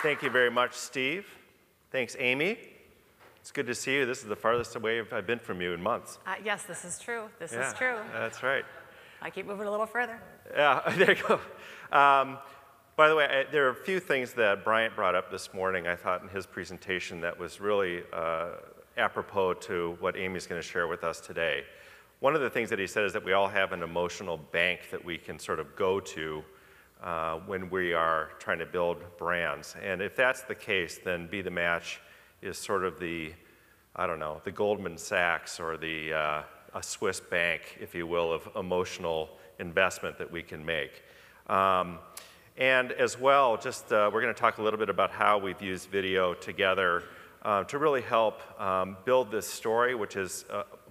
Thank you very much, Steve. Thanks, Amy. It's good to see you. This is the farthest away I've been from you in months. Yes, this is true. This is true. That's right. I keep moving a little further. Yeah, there you go. By the way, there are a few things that Bryant brought up this morning, I thought, in his presentation that was really apropos to what Amy's going to share with us today. One of the things that he said is that we all have an emotional bank that we can sort of go to when we are trying to build brands. And if that's the case, then Be The Match is sort of the, I don't know, the Goldman Sachs or the a Swiss bank, if you will, of emotional investment that we can make. And as well, just we're going to talk a little bit about how we've used video together to really help build this story, which is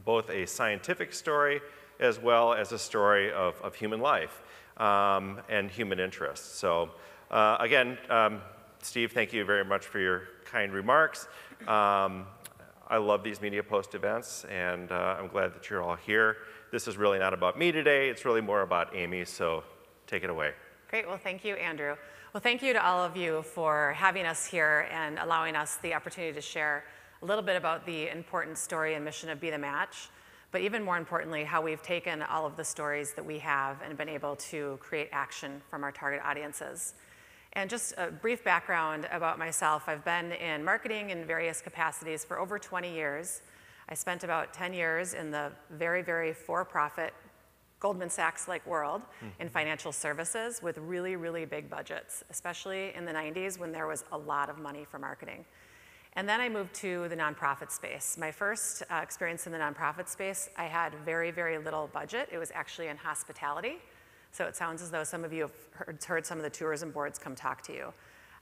both a scientific story as well as a story of human life and human interest. So again, Steve, thank you very much for your kind remarks. I love these Media Post events, and I'm glad that you're all here. This is really not about me today. It's really more about Amy, so take it away. Great. Well, thank you, Andrew. Well, thank you to all of you for having us here and allowing us the opportunity to share a little bit about the important story and mission of Be The Match, but even more importantly, how we've taken all of the stories that we have and been able to create action from our target audiences. And just a brief background about myself. I've been in marketing in various capacities for over 20 years. I spent about 10 years in the very, very for-profit Goldman Sachs-like world in financial services with really, really big budgets, especially in the 90s when there was a lot of money for marketing. And then I moved to the nonprofit space. My first experience in the nonprofit space, I had very, very little budget. It was actually in hospitality. So it sounds as though some of you have heard some of the tourism boards come talk to you.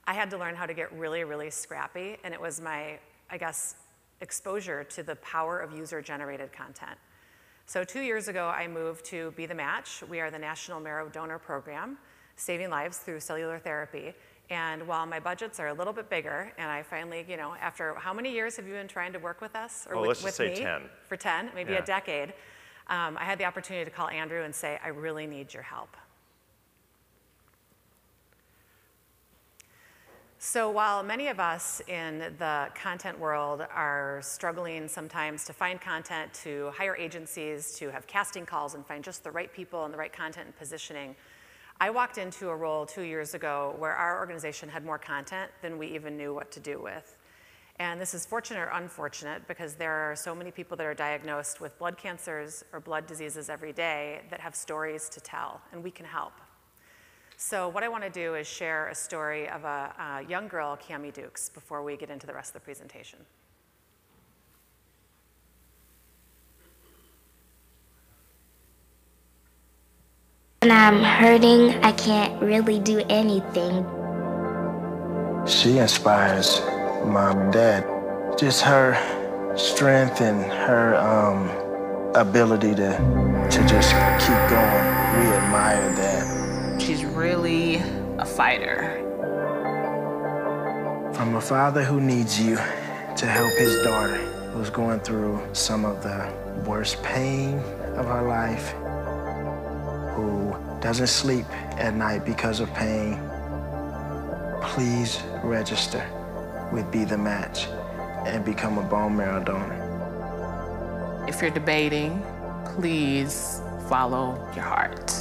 I had to learn how to get really, really scrappy, and it was my, I guess, exposure to the power of user-generated content. So 2 years ago, I moved to Be The Match. We are the National Marrow Donor Program, saving lives through cellular therapy. And while my budgets are a little bit bigger, and I finally, you know, after how many years have you been trying to work with us? Or let's just say 10. For 10, maybe a decade. I had the opportunity to call Andrew and say, I really need your help. So while many of us in the content world are struggling sometimes to find content, to hire agencies, to have casting calls and find just the right people and the right content and positioning, I walked into a role 2 years ago where our organization had more content than we even knew what to do with. And this is fortunate or unfortunate because there are so many people that are diagnosed with blood cancers or blood diseases every day that have stories to tell, and we can help. So what I want to do is share a story of a young girl, Cammie Dukes, before we get into the rest of the presentation. When I'm hurting, I can't really do anything. She inspires Mom and Dad. Just her strength and her ability to just keep going. We admire that. She's really a fighter. From a father who needs you to help his daughter, who's going through some of the worst pain of her life, who doesn't sleep at night because of pain, please register with Be The Match and become a bone marrow donor. If you're debating, please follow your heart.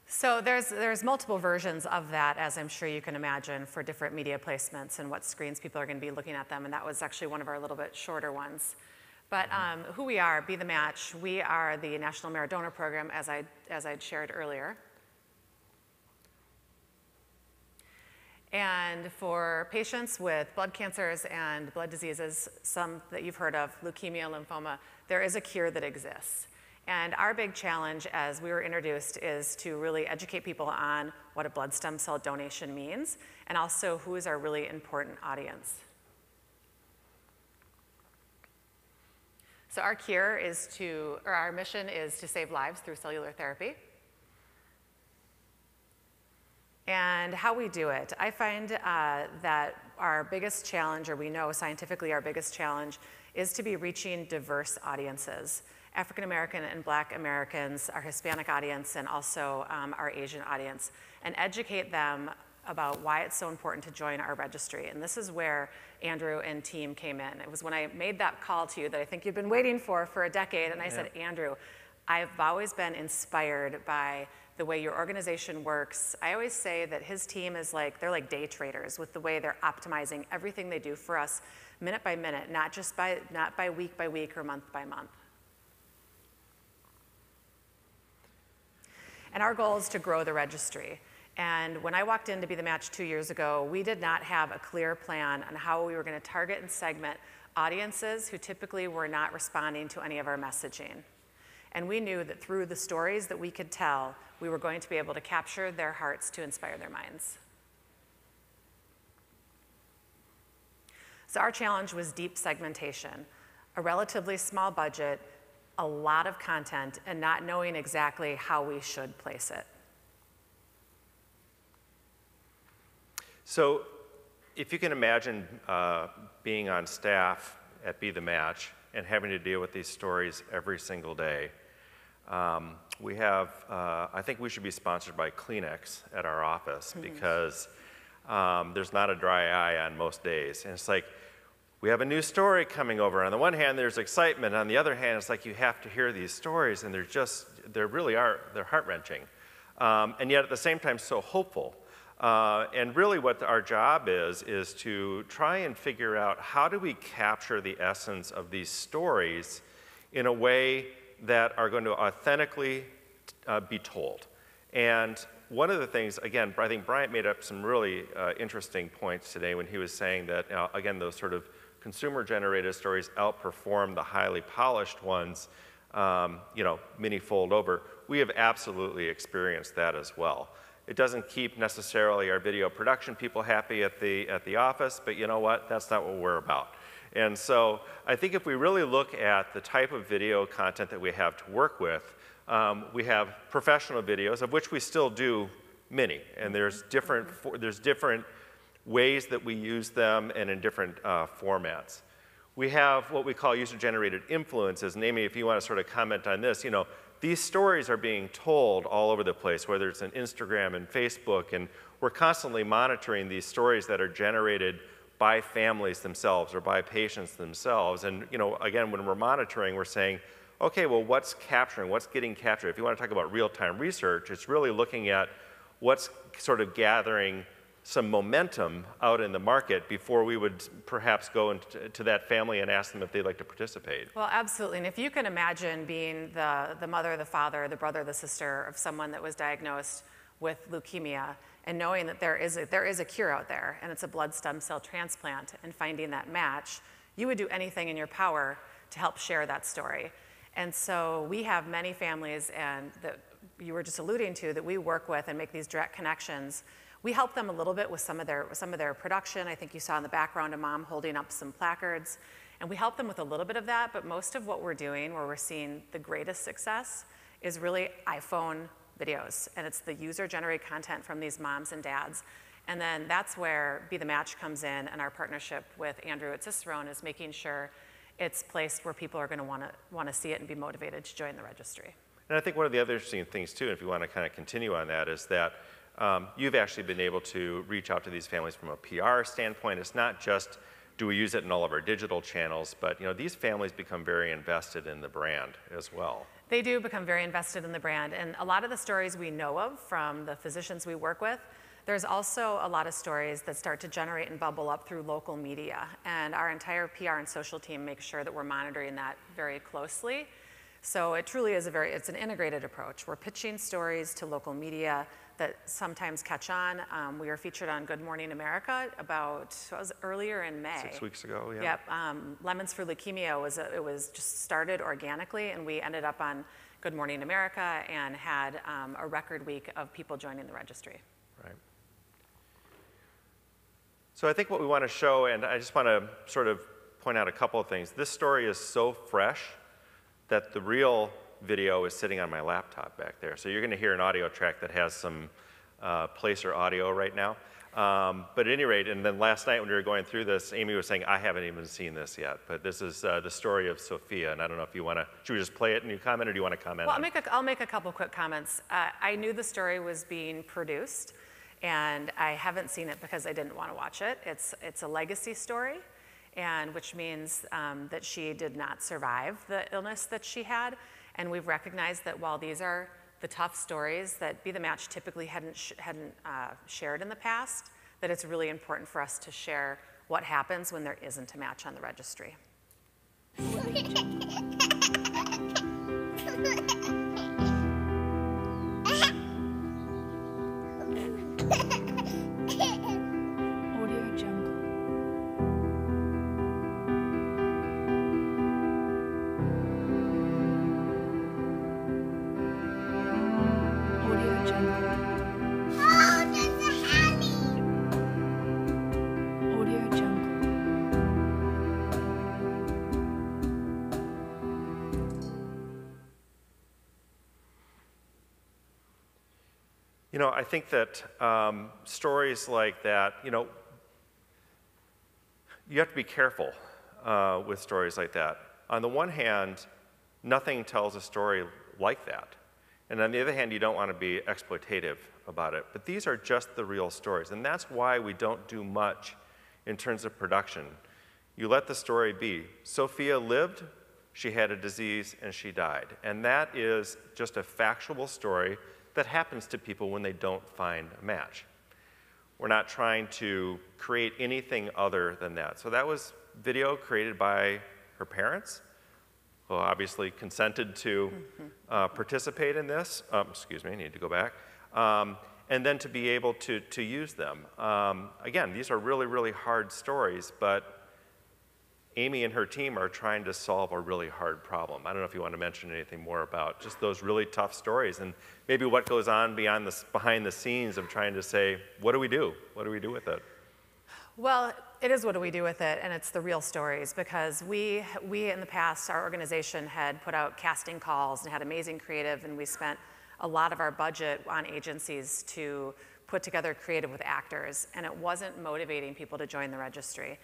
So there's multiple versions of that, as I'm sure you can imagine, for different media placements and what screens people are going to be looking at them, and that was actually one of our little bit shorter ones. But who we are, Be The Match, we are the National Marrow Donor Program, as I'd shared earlier. And for patients with blood cancers and blood diseases, some that you've heard of, leukemia, lymphoma, there is a cure that exists. And our big challenge as we were introduced is to really educate people on what a blood stem cell donation means and also who is our really important audience. So our cure is to, or our mission is to save lives through cellular therapy. And how we do it, I find that our biggest challenge, or we know scientifically our biggest challenge, is to be reaching diverse audiences. African American and Black Americans, our Hispanic audience, and also our Asian audience, and educate them about why it's so important to join our registry. And this is where Andrew and team came in. It was when I made that call to you that I think you've been waiting for a decade, and I said, Andrew, I've always been inspired by the way your organization works. I always say that his team is like, they're like day traders with the way they're optimizing everything they do for us minute by minute, not by week or month by month. And our goal is to grow the registry. And when I walked in to Be the Match 2 years ago, we did not have a clear plan on how we were going to target and segment audiences who typically were not responding to any of our messaging. And we knew that through the stories that we could tell, we were going to be able to capture their hearts to inspire their minds. So our challenge was deep segmentation, a relatively small budget, a lot of content, and not knowing exactly how we should place it. So if you can imagine being on staff at Be the Match and having to deal with these stories every single day, we have, I think we should be sponsored by Kleenex at our office because there's not a dry eye on most days. And it's like, we have a new story coming over. On the one hand, there's excitement. On the other hand, it's like you have to hear these stories, and they're heart-wrenching. And yet at the same time, so hopeful. And really what our job is to try and figure out how do we capture the essence of these stories in a way that are going to authentically be told. And one of the things, again, I think Bryant made up some really interesting points today when he was saying that, again, those sort of consumer-generated stories outperform the highly polished ones, many fold over. We have absolutely experienced that as well. It doesn't keep necessarily our video production people happy at the office, but you know what? That's not what we're about. And so I think if we really look at the type of video content that we have to work with, we have professional videos, of which we still do many, and there's different ways that we use them and in different formats. We have what we call user-generated influences, and Amy, if you want to sort of comment on this, these stories are being told all over the place, whether it's on Instagram and Facebook, and we're constantly monitoring these stories that are generated by families themselves or by patients themselves. And again, when we're monitoring, we're saying, okay, well, what's capturing, what's getting captured? If you want to talk about real-time research, it's really looking at what's sort of gathering some momentum out in the market before we would perhaps go into that family and ask them if they'd like to participate. Well, absolutely. And if you can imagine being the mother, the father, the brother, the sister of someone that was diagnosed with leukemia and knowing that there is a cure out there and it's a blood stem cell transplant and finding that match, you would do anything in your power to help share that story. And so we have many families and that you were just alluding to that we work with and make these direct connections. We help them a little bit with some of their production. I think you saw in the background a mom holding up some placards. And we help them with a little bit of that, but most of what we're doing, where we're seeing the greatest success, is really iPhone videos. And it's the user-generated content from these moms and dads. And then that's where Be the Match comes in, and our partnership with Andrew at Ciceron is making sure it's placed where people are going to want to see it and be motivated to join the registry. And I think one of the other interesting things, too, if you want to kind of continue on that, is that you've actually been able to reach out to these families from a PR standpoint. It's not just do we use it in all of our digital channels, but these families become very invested in the brand as well. They do become very invested in the brand, and a lot of the stories we know of from the physicians we work with, there's also a lot of stories that start to generate and bubble up through local media, and our entire PR and social team makes sure that we're monitoring that very closely. So it truly is it's an integrated approach. We're pitching stories to local media that sometimes catch on. We were featured on Good Morning America earlier in May. 6 weeks ago, yeah. Yep, Lemons for Leukemia was just started organically, and we ended up on Good Morning America and had a record week of people joining the registry. Right. So I think what we want to show, and I just want to sort of point out a couple of things. This story is so fresh that the real video is sitting on my laptop back there. So you're going to hear an audio track that has some place or audio right now. But at any rate, and then last night when we were going through this, Amy was saying, I haven't even seen this yet. But this is the story of Sophia, and I don't know if you want to, should we just play it and you comment, or do you want to comment well, on it? I'll make a couple quick comments. I knew the story was being produced, and I haven't seen it because I didn't want to watch it. It's a legacy story, and which means that she did not survive the illness that she had. And we've recognized that while these are the tough stories that Be the Match typically hadn't shared in the past, that it's really important for us to share what happens when there isn't a match on the registry. You know, I think that stories like that, you know, you have to be careful with stories like that. On the one hand, nothing tells a story like that. And on the other hand, you don't want to be exploitative about it. But these are just the real stories. And that's why we don't do much in terms of production. You let the story be. Sophia lived, she had a disease, and she died. And that is just a factual story that happens to people when they don't find a match. We're not trying to create anything other than that. So that was video created by her parents, who obviously consented to participate in this. Excuse me, I need to go back. And then to be able to use them. Again, these are really, really hard stories, but Amy and her team are trying to solve a really hard problem. I don't know if you want to mention anything more about just those really tough stories and maybe what goes on behind the scenes of trying to say, what do we do? What do we do with it? Well, it is what do we do with it, and it's the real stories, because we in the past, our organization had put out casting calls and had amazing creative, and we spent a lot of our budget on agencies to put together creative with actors, and it wasn't motivating people to join the registry.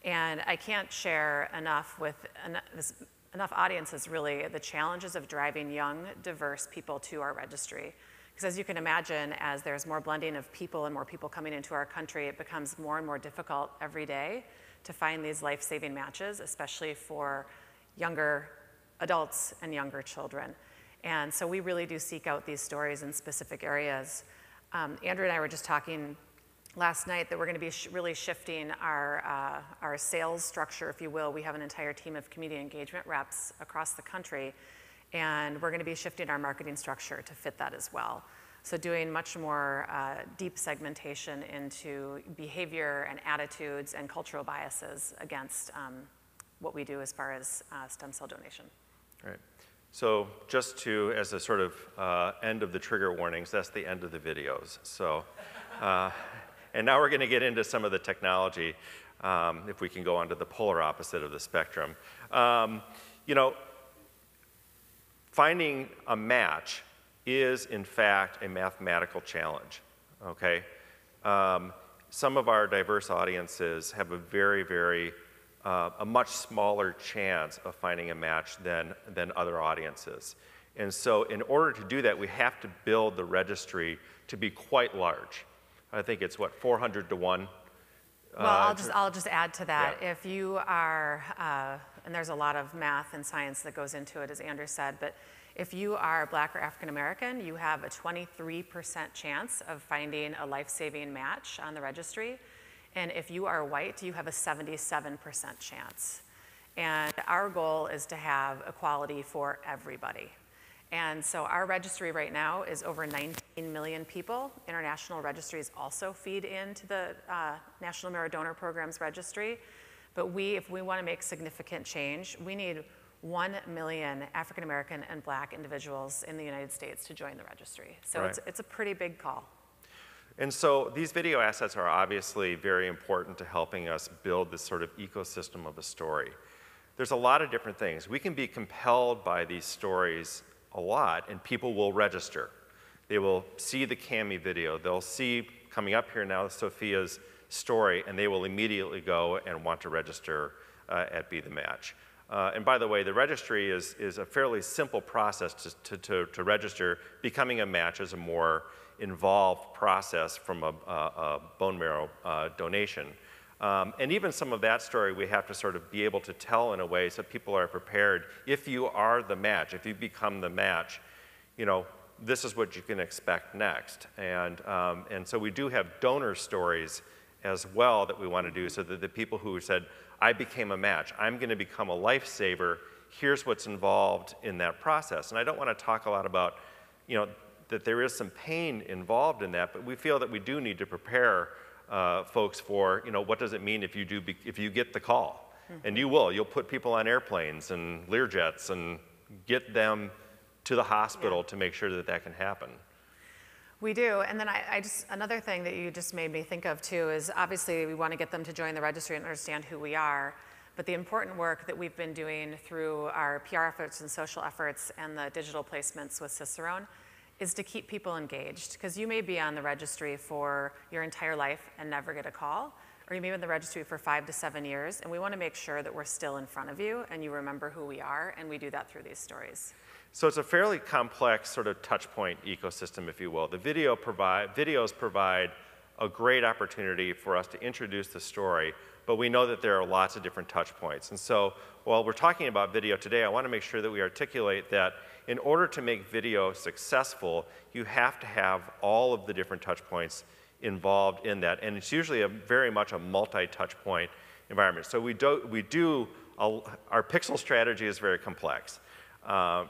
And I can't share enough with enough audiences, really, the challenges of driving young, diverse people to our registry. Because as you can imagine, as there's more blending of people and more people coming into our country, it becomes more and more difficult every day to find these life-saving matches, especially for younger adults and younger children. And so we really do seek out these stories in specific areas. Andrew and I were just talking last night that we're going to be really shifting our sales structure, if you will. We have an entire team of community engagement reps across the country, and we're going to be shifting our marketing structure to fit that as well. So doing much more deep segmentation into behavior and attitudes and cultural biases against what we do as far as stem cell donation. Right. So just as a sort of end of the trigger warnings, that's the end of the videos. So. And now we're going to get into some of the technology, if we can go on to the polar opposite of the spectrum. You know, finding a match is, in fact, a mathematical challenge, okay? Some of our diverse audiences have a much smaller chance of finding a match than other audiences. And so in order to do that, we have to build the registry to be quite large. I think it's, what, 400 to 1? Well, I'll just add to that. Yeah. If you are, and there's a lot of math and science that goes into it, as Andrew said, but if you are Black or African American, you have a 23% chance of finding a life-saving match on the registry. And if you are white, you have a 77% chance. And our goal is to have equality for everybody. And so our registry right now is over 19 million people. International registries also feed into the National Marrow Donor Program's registry. But if we want to make significant change, we need 1 million African American and Black individuals in the United States to join the registry. So right. it's a pretty big call. And so these video assets are obviously very important to helping us build this sort of ecosystem of a story. There's a lot of different things. We can be compelled by these stories a lot, and people will register. They will see the Cami video. They'll see, coming up here now, Sophia's story, and they will immediately go and want to register at Be The Match. And by the way, the registry is a fairly simple process to register. Becoming a match is a more involved process from a bone marrow donation. And even some of that story we have to sort of be able to tell in a way so people are prepared. If you are the match, if you become the match, you know, this is what you can expect next. And so we do have donor stories as well that we want to do, so that the people who said, I became a match, I'm going to become a lifesaver, here's what's involved in that process. And I don't want to talk a lot about, you know, that there is some pain involved in that, but we feel that we do need to prepare folks for, you know, what does it mean if you get the call? Mm-hmm. And you'll put people on airplanes and Learjets and get them to the hospital to make sure that that can happen. We do, and then another thing that you just made me think of too is obviously we want to get them to join the registry and understand who we are, but the important work that we've been doing through our PR efforts and social efforts and the digital placements with Ciceron is to keep people engaged, because you may be on the registry for your entire life and never get a call, or you may be on the registry for 5 to 7 years, and we want to make sure that we're still in front of you and you remember who we are, and we do that through these stories. So it's a fairly complex sort of touch point ecosystem, if you will. The videos provide a great opportunity for us to introduce the story, but we know that there are lots of different touch points. And so while we're talking about video today, I want to make sure that we articulate that in order to make video successful, you have to have all of the different touch points involved in that. And it's usually very much a multi-touch point environment. So our pixel strategy is very complex.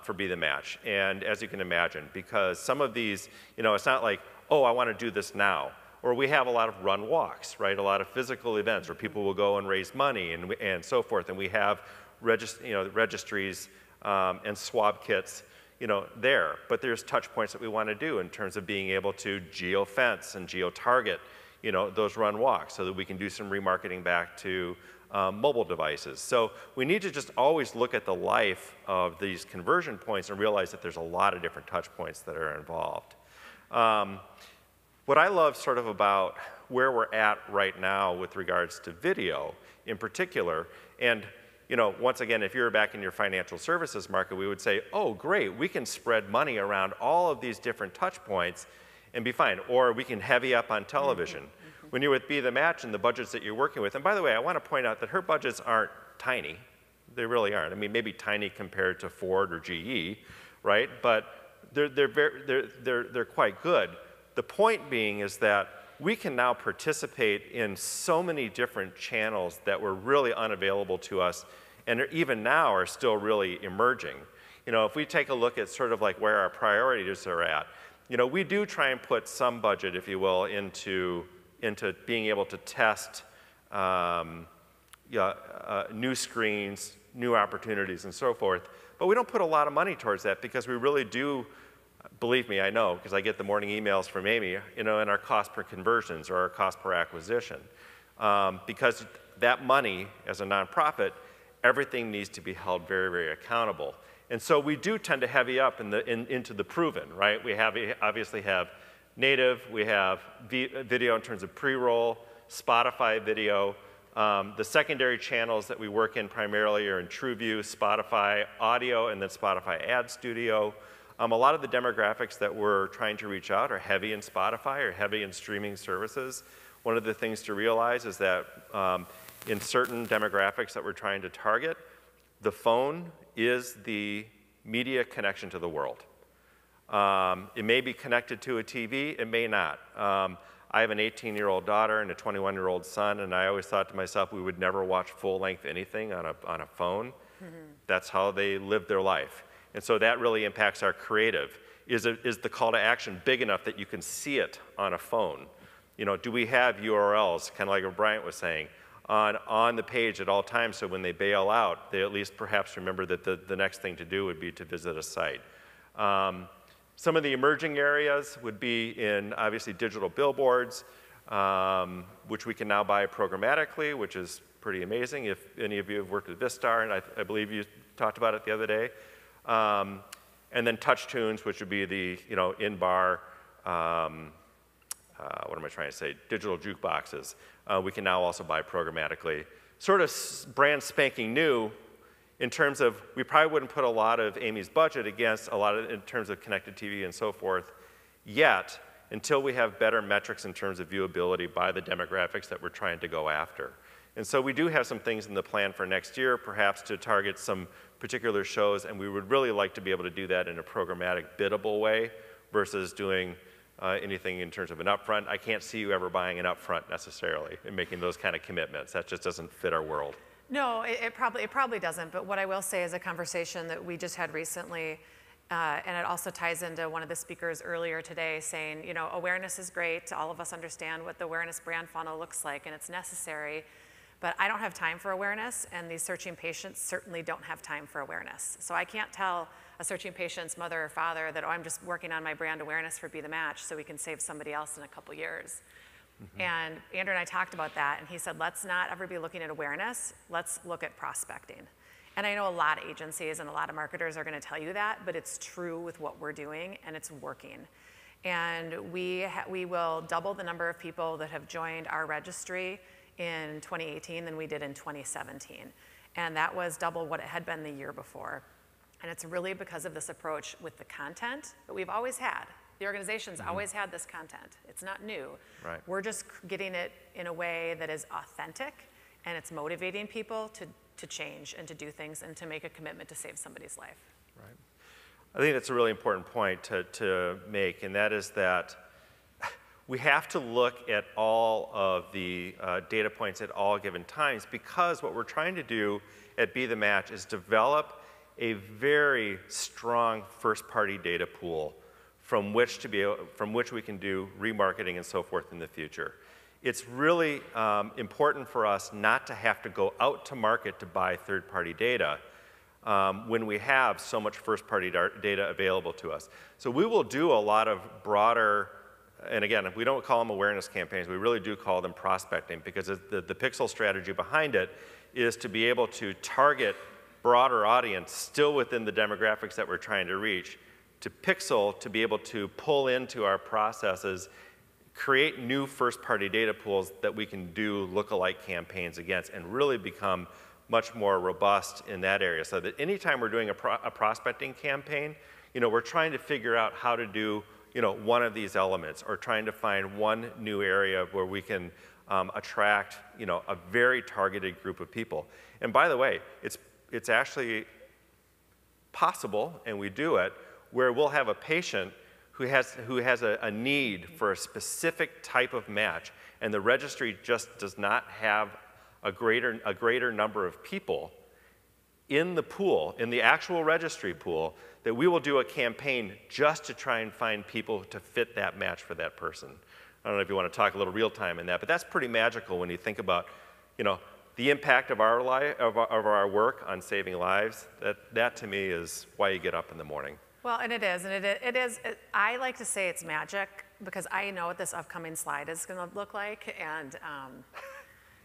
For Be The Match, and as you can imagine, because some of these, you know, it's not like, oh, I want to do this now, or we have a lot of run walks, right? A lot of physical events where people will go and raise money and so forth, and we have registries and swab kits, you know, there. But there's touch points that we want to do in terms of being able to geo-fence and geo-target, you know, those run walks, so that we can do some remarketing back to mobile devices. So we need to just always look at the life of these conversion points and realize that there's a lot of different touch points that are involved. What I love sort of about where we're at right now with regards to video in particular, and you know, once again, if you're back in your financial services market, we would say, oh great, we can spread money around all of these different touch points and be fine, or we can heavy up on television. When you're with Be The Match and the budgets that you're working with, and by the way, I want to point out that her budgets aren't tiny. They really aren't. I mean, maybe tiny compared to Ford or GE, right? But they're quite good. The point being is that we can now participate in so many different channels that were really unavailable to us, and even now are still really emerging. You know, if we take a look at sort of like where our priorities are at, you know, we do try and put some budget, if you will, into being able to test new screens, new opportunities, and so forth. But we don't put a lot of money towards that because we really do, believe me, I know, because I get the morning emails from Amy, you know, in our cost per conversions or our cost per acquisition. Because that money, as a nonprofit, everything needs to be held very, very accountable. And so we do tend to heavy up into the proven, right? We obviously have native, we have video in terms of pre-roll, Spotify video. The secondary channels that we work in primarily are in TrueView, Spotify audio, and then Spotify Ad Studio. A lot of the demographics that we're trying to reach out are heavy in Spotify or heavy in streaming services. One of the things to realize is that in certain demographics that we're trying to target, the phone is the media connection to the world. It may be connected to a TV, it may not. I have an 18-year-old daughter and a 21-year-old son, and I always thought to myself we would never watch full-length anything on a phone. Mm-hmm. That's how they live their life. And so that really impacts our creative. Is the call to action big enough that you can see it on a phone? You know, do we have URLs, kind of like what Bryant was saying, on the page at all times, so when they bail out, they at least perhaps remember that the next thing to do would be to visit a site. Some of the emerging areas would be in, obviously, digital billboards, which we can now buy programmatically, which is pretty amazing. If any of you have worked with Vistar, and I believe you talked about it the other day. And then touch tunes, which would be the in-bar, what am I trying to say, digital jukeboxes. We can now also buy programmatically. Sort of brand spanking new in terms of we probably wouldn't put a lot of Amy's budget against a lot of in terms of connected TV and so forth yet until we have better metrics in terms of viewability by the demographics that we're trying to go after. And so we do have some things in the plan for next year, perhaps to target some particular shows, and we would really like to be able to do that in a programmatic biddable way versus doing anything in terms of an upfront. I can't see you ever buying an upfront necessarily and making those kind of commitments. That just doesn't fit our world. No, it probably doesn't. But what I will say is a conversation that we just had recently, and it also ties into one of the speakers earlier today saying, awareness is great. All of us understand what the awareness brand funnel looks like, and it's necessary. But I don't have time for awareness, and these searching patients certainly don't have time for awareness. So I can't tell a searching patient's mother or father that, oh, I'm just working on my brand awareness for Be the Match so we can save somebody else in a couple years. Mm-hmm. And Andrew and I talked about that, and he said, let's not ever be looking at awareness, let's look at prospecting. And I know a lot of agencies and a lot of marketers are gonna tell you that, but it's true with what we're doing, and it's working. And we will double the number of people that have joined our registry in 2018 than we did in 2017. And that was double what it had been the year before. And it's really because of this approach with the content that we've always had. The organization's always had this content. It's not new. Right. We're just getting it in a way that is authentic, and it's motivating people to change and to do things and to make a commitment to save somebody's life. Right. I think that's a really important point to make, and that is that we have to look at all of the data points at all given times, because what we're trying to do at Be the Match is develop a very strong first-party data pool from which we can do remarketing and so forth in the future. It's really important for us not to have to go out to market to buy third-party data when we have so much first-party data available to us. So we will do a lot of broader, and again, we don't call them awareness campaigns, we really do call them prospecting, because the pixel strategy behind it is to be able to target broader audience still within the demographics that we're trying to reach, to pixel to be able to pull into our processes, create new first-party data pools that we can do lookalike campaigns against and really become much more robust in that area. So that anytime we're doing a prospecting campaign, we're trying to figure out how to do one of these elements, or trying to find one new area where we can attract a very targeted group of people. And by the way, it's actually possible, and we do it, where we'll have a patient who has a need for a specific type of match, and the registry just does not have a greater number of people in the pool, in the actual registry pool, that we will do a campaign just to try and find people to fit that match for that person. I don't know if you want to talk a little real time in that, but that's pretty magical when you think about, the impact of our work on saving lives. That to me is why you get up in the morning. Well, and it is, I like to say it's magic because I know what this upcoming slide is going to look like, and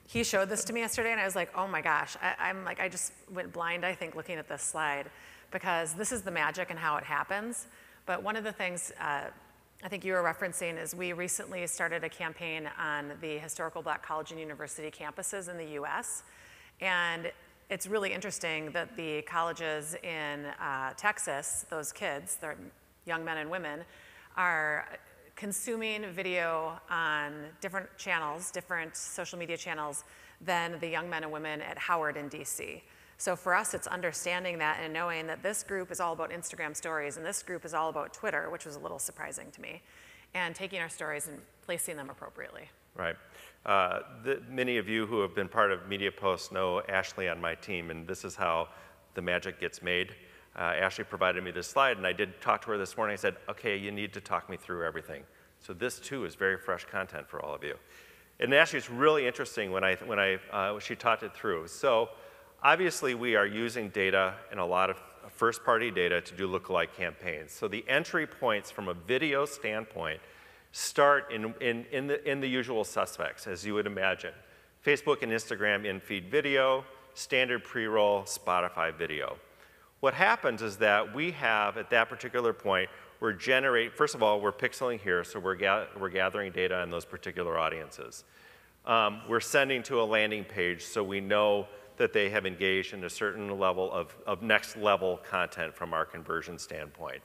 he showed this to me yesterday, and I was like, oh my gosh, I just went blind, I think, looking at this slide, because this is the magic and how it happens. But one of the things I think you were referencing is we recently started a campaign on the historical Black college and university campuses in the US. And it's really interesting that the colleges in Texas, those kids, they're young men and women, are consuming video on different channels, different social media channels, than the young men and women at Howard in DC. So for us, it's understanding that and knowing that this group is all about Instagram stories, and this group is all about Twitter, which was a little surprising to me, and taking our stories and placing them appropriately. Right. Many of you who have been part of Media Post know Ashley on my team, and this is how the magic gets made. Ashley provided me this slide, and I did talk to her this morning. I said, okay, you need to talk me through everything. So this, too, is very fresh content for all of you. And actually, it's really interesting when she talked it through. So obviously, we are using data and a lot of first-party data to do lookalike campaigns. So the entry points from a video standpoint start in the usual suspects, as you would imagine. Facebook and Instagram in-feed video, standard pre-roll, Spotify video. what happens is that we have, at that particular point, first of all, we're pixeling here, so we're gathering data on those particular audiences. We're sending to a landing page so we know that they have engaged in a certain level of next level content from our conversion standpoint.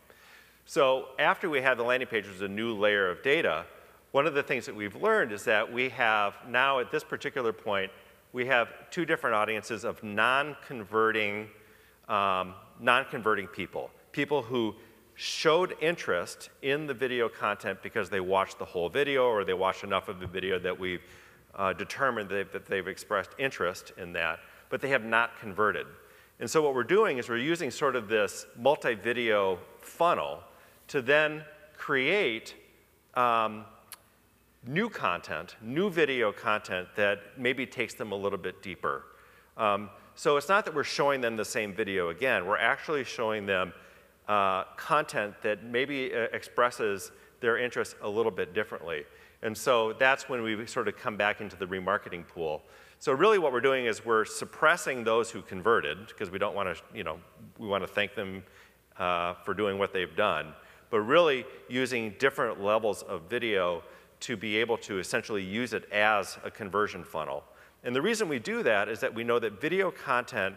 So after we have the landing page, there's a new layer of data. One of the things that we've learned is that we have now at this particular point, we have two different audiences of non-converting people. People who showed interest in the video content because they watched the whole video or they watched enough of the video that we've determined that they've expressed interest in that, but they have not converted. And so what we're doing is we're using sort of this multi-video funnel to then create new content, new video content that maybe takes them a little bit deeper. So it's not that we're showing them the same video again, we're actually showing them content that maybe expresses their interest a little bit differently. And so that's when we sort of come back into the remarketing pool. So really what we're doing is we're suppressing those who converted, because we don't want to, we want to thank them for doing what they've done, but really using different levels of video to be able to essentially use it as a conversion funnel. And the reason we do that is that we know that video content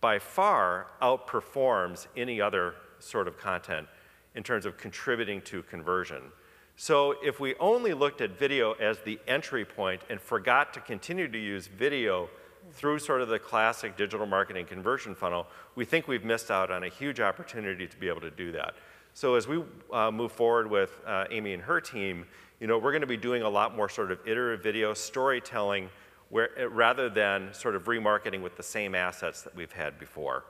by far outperforms any other sort of content in terms of contributing to conversion. So if we only looked at video as the entry point and forgot to continue to use video through sort of the classic digital marketing conversion funnel, we think we've missed out on a huge opportunity to be able to do that. So as we move forward with Amy and her team, we're going to be doing a lot more sort of iterative video storytelling rather than sort of remarketing with the same assets that we've had before.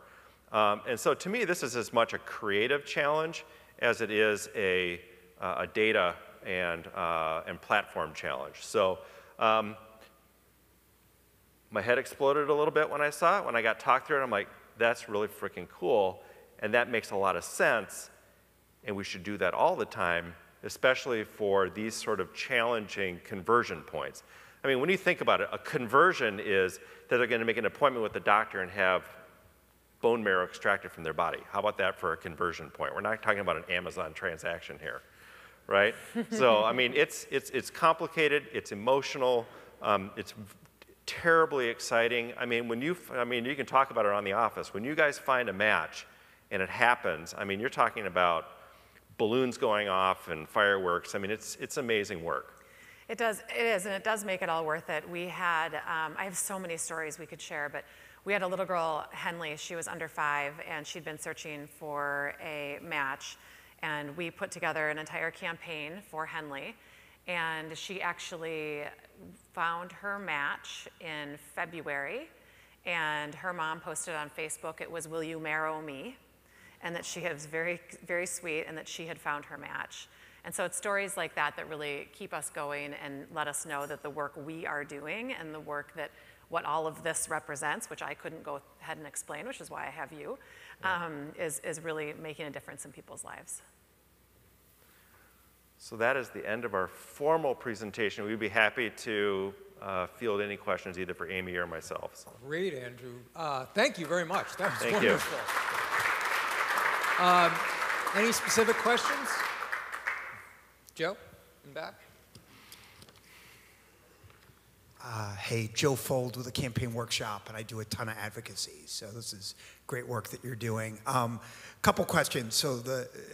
And so to me, this is as much a creative challenge as it is a data and platform challenge. So my head exploded a little bit when I saw it. When I got talked through it, I'm like, that's really freaking cool. And that makes a lot of sense. And we should do that all the time, especially for these sort of challenging conversion points. I mean, when you think about it, a conversion is that they're going to make an appointment with the doctor and have bone marrow extracted from their body. How about that for a conversion point? We're not talking about an Amazon transaction here, right? So, I mean, it's complicated, it's emotional, it's terribly exciting. I mean, you can talk about it on The Office. When you guys find a match and it happens, I mean, you're talking about balloons going off and fireworks. I mean, it's amazing work. It is, and it does make it all worth it. We had, I have so many stories we could share, but we had a little girl, Henley, she was under 5, and she'd been searching for a match, and we put together an entire campaign for Henley, and she actually found her match in February, and her mom posted on Facebook, it was, "Will you marrow me?" And that she was very, very sweet, and that she had found her match. And so it's stories like that that really keep us going and let us know that the work we are doing and the work that what all of this represents, which I couldn't go ahead and explain, which is why I have you, is really making a difference in people's lives. So that is the end of our formal presentation. We'd be happy to field any questions either for Amy or myself. So. Great, Andrew. Thank you very much. That was Thank wonderful. You. Any specific questions? Joe, in back. Hey, Joe Fold with a campaign workshop, and I do a ton of advocacy. So this is great work that you're doing. Couple questions. So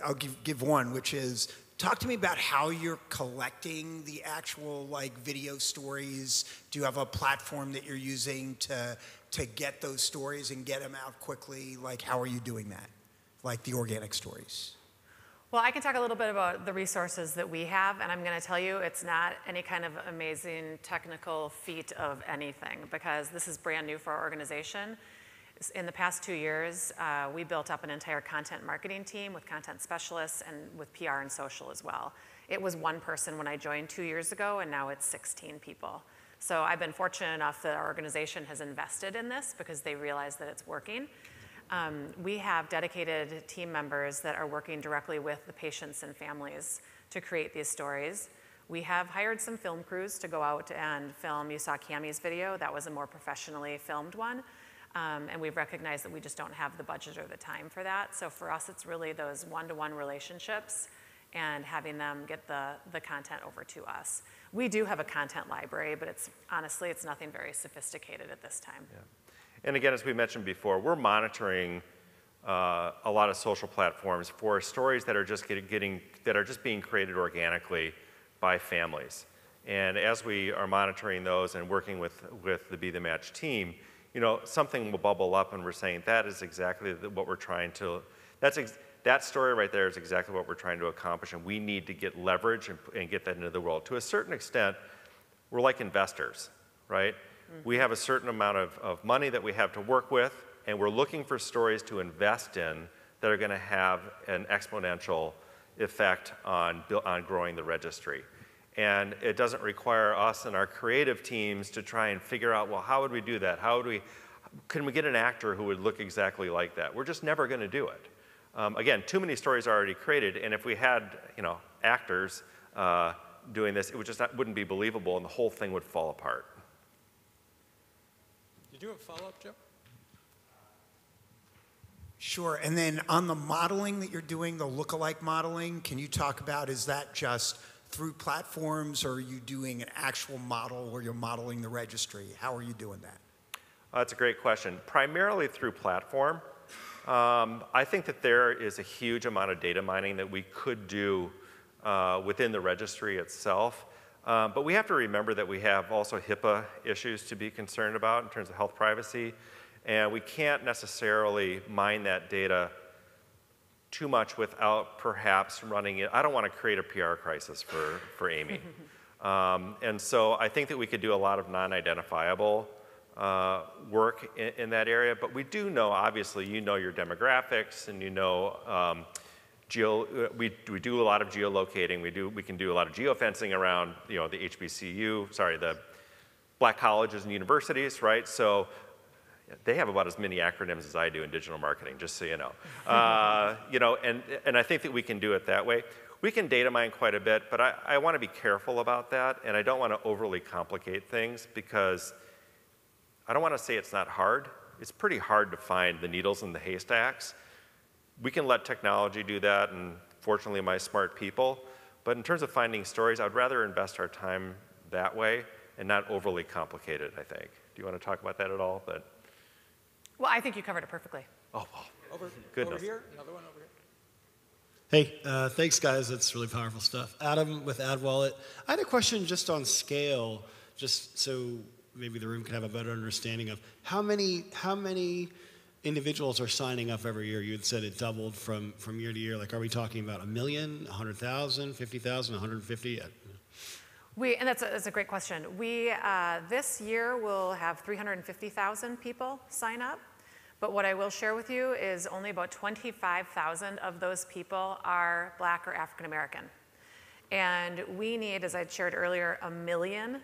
I'll give one, which is, talk to me about how you're collecting the actual video stories. Do you have a platform that you're using to get those stories and get them out quickly? How are you doing that? The organic stories. Well, I can talk a little bit about the resources that we have, and I'm going to tell you it's not any kind of amazing technical feat of anything, because this is brand new for our organization. In the past 2 years, we built up an entire content marketing team with content specialists and with PR and social as well. It was one person when I joined 2 years ago, and now it's 16 people. So I've been fortunate enough that our organization has invested in this because they realize that it's working. We have dedicated team members that are working directly with the patients and families to create these stories. We have hired some film crews to go out and film. You saw Cammie's video. That was a more professionally filmed one. And we've recognized that we just don't have the budget or the time for that. So for us, it's really those one-to-one relationships and having them get the content over to us. We do have a content library, but honestly, it's nothing very sophisticated at this time. Yeah. And again, as we mentioned before, we're monitoring a lot of social platforms for stories that are just being created organically by families. And as we are monitoring those and working with the Be the Match team, something will bubble up and we're saying that is exactly what we're trying to, that story right there is exactly what we're trying to accomplish, and we need to get leverage and get that into the world. To a certain extent, we're like investors, right? Mm-hmm. We have a certain amount of money that we have to work with, and we're looking for stories to invest in that are going to have an exponential effect on growing the registry. And it doesn't require us and our creative teams to try and figure out, well, how would we do that? Can we get an actor who would look exactly like that? We're just never going to do it. Again, too many stories are already created, and if we had, actors doing this, it wouldn't be believable, and the whole thing would fall apart. Did you have a follow-up, Joe? Sure, and then on the modeling that you're doing, the lookalike modeling, can you talk about, is that just through platforms, or are you doing an actual model where you're modeling the registry? How are you doing that? That's a great question. Primarily through platform. I think that there is a huge amount of data mining that we could do within the registry itself. But we have to remember that we have also HIPAA issues to be concerned about in terms of health privacy. And we can't necessarily mine that data too much without perhaps running it. I don't want to create a PR crisis for Amy. And so I think that we could do a lot of non-identifiable work in that area, but we do know, obviously, your demographics, and we do a lot of geolocating. We can do a lot of geofencing around, the HBCU, the black colleges and universities, right? So they have about as many acronyms as I do in digital marketing, just so you know. And I think that we can do it that way. We can data mine quite a bit, but I want to be careful about that, and I don't want to overly complicate things, because I don't want to say it's not hard. It's pretty hard to find the needles in the haystacks. We can let technology do that, and fortunately my smart people. But in terms of finding stories, I'd rather invest our time that way and not overly complicate it, I think. Do you want to talk about that at all? Well, I think you covered it perfectly. Oh, well, goodness. Over here, another one over here. Hey, thanks guys, that's really powerful stuff. Adam with AdWallet. I had a question just on scale, just so maybe the room can have a better understanding of how many individuals are signing up every year. You had said it doubled from year to year. Like, are we talking about 1 million, 100,000, 50,000, 150? And that's a great question. We, this year, will have 350,000 people sign up. But what I will share with you is only about 25,000 of those people are Black or African American. And we need, as I shared earlier, 1 million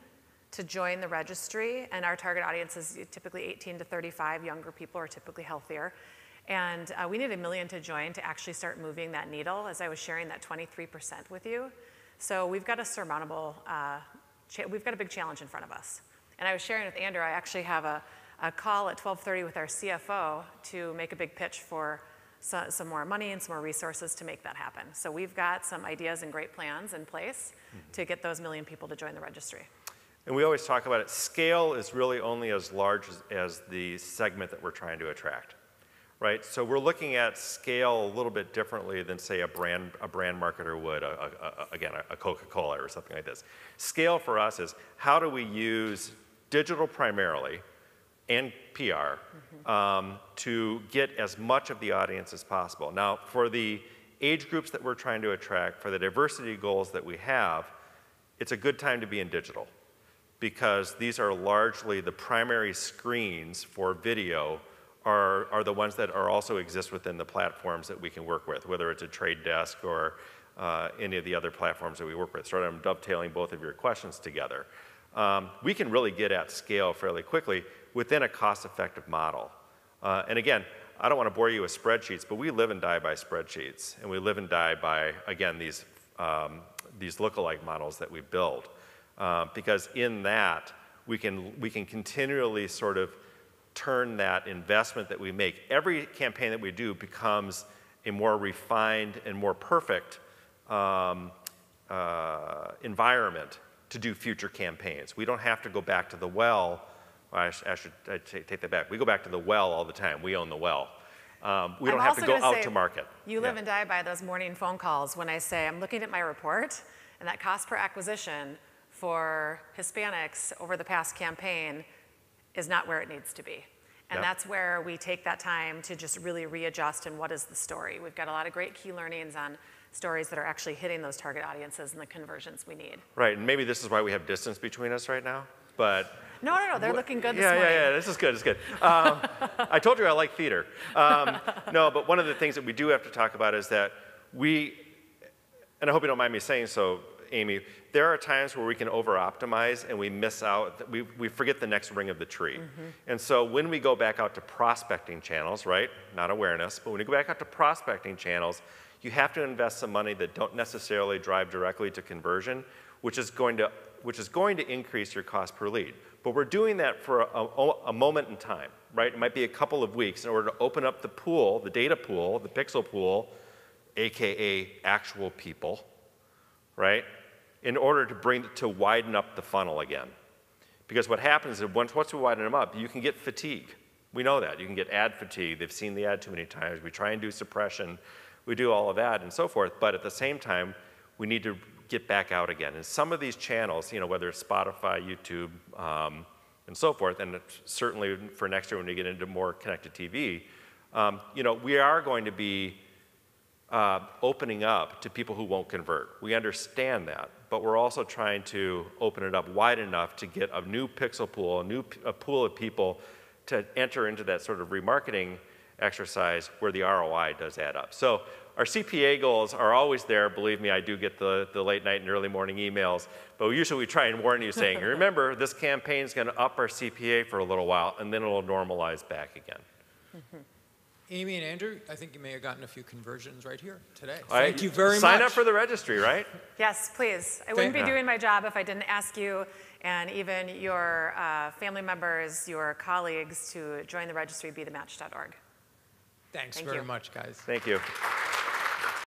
to join the registry. And our target audience is typically 18 to 35. Younger people are typically healthier. And we need 1 million to join to actually start moving that needle, as I was sharing that 23% with you. So we've got a surmountable, we've got a big challenge in front of us. And I was sharing with Andrew, I actually have a call at 12:30 with our CFO to make a big pitch for some more money and some more resources to make that happen. So we've got some ideas and great plans in place to get those 1 million people to join the registry. And we always talk about it. Scale is really only as large as the segment that we're trying to attract, right? So we're looking at scale a little bit differently than, say, a brand marketer would, again, a Coca-Cola or something like this. Scale for us is how do we use digital primarily and PR to get as much of the audience as possible. Now, for the age groups that we're trying to attract, for the diversity goals that we have, it's a good time to be in digital, because these are largely the primary screens for video are the ones that also exist within the platforms that we can work with, whether it's a Trade Desk or any of the other platforms that we work with. So I'm dovetailing both of your questions together. We can really get at scale fairly quickly within a cost-effective model. And again, I don't want to bore you with spreadsheets, but we live and die by spreadsheets, and we live and die by, again, these lookalike models that we build. Because in that, we can continually sort of turn that investment that we make. Every campaign that we do becomes a more refined and more perfect environment to do future campaigns. We don't have to go back to the well. I take that back. We go back to the well all the time. We own the well. We don't have to go out to market. You live and die by those morning phone calls when I say, I'm looking at my report, and that cost per acquisition for Hispanics over the past campaign is not where it needs to be. And that's where we take that time to just really readjust and what is the story. We've got a lot of great key learnings on stories that are actually hitting those target audiences and the conversions we need. Right, and maybe this is why we have distance between us right now, but No, they're looking good this morning. Yeah, this is good, it's good. I told you I like theater. No, but one of the things that we do have to talk about is that and I hope you don't mind me saying so, Amy, there are times where we can over-optimize and we miss out, we forget the next ring of the tree. And so when we go back out to prospecting channels, right, not awareness, but when you go back out to prospecting channels, you have to invest some money that don't necessarily drive directly to conversion, which is going to increase your cost per lead. But we're doing that for a moment in time, right? It might be a couple of weeks in order to open up the pool, the data pool, the pixel pool, AKA actual people, right? In order to widen up the funnel again. Because what happens is once we widen them up, you can get fatigue. We know that. You can get ad fatigue. They've seen the ad too many times. We try and do suppression. We do all of that and so forth. But at the same time, we need to get back out again. And some of these channels, whether it's Spotify, YouTube, and so forth, and certainly for next year when we get into more connected TV, we are going to be opening up to people who won't convert. We understand that, but we're also trying to open it up wide enough to get a new pixel pool, a pool of people to enter into that sort of remarketing exercise where the ROI does add up. So our CPA goals are always there. Believe me, I do get the late night and early morning emails, but usually we try and warn you saying, remember, this campaign is going to up our CPA for a little while, and then it'll normalize back again. Amy and Andrew, I think you may have gotten a few conversions right here today. Thank you very much. Sign up for the registry, right? Yes, please. I wouldn't be doing my job if I didn't ask you and even your family members, your colleagues to join the registry, bethematch.org. Thanks very much, guys. Thank you.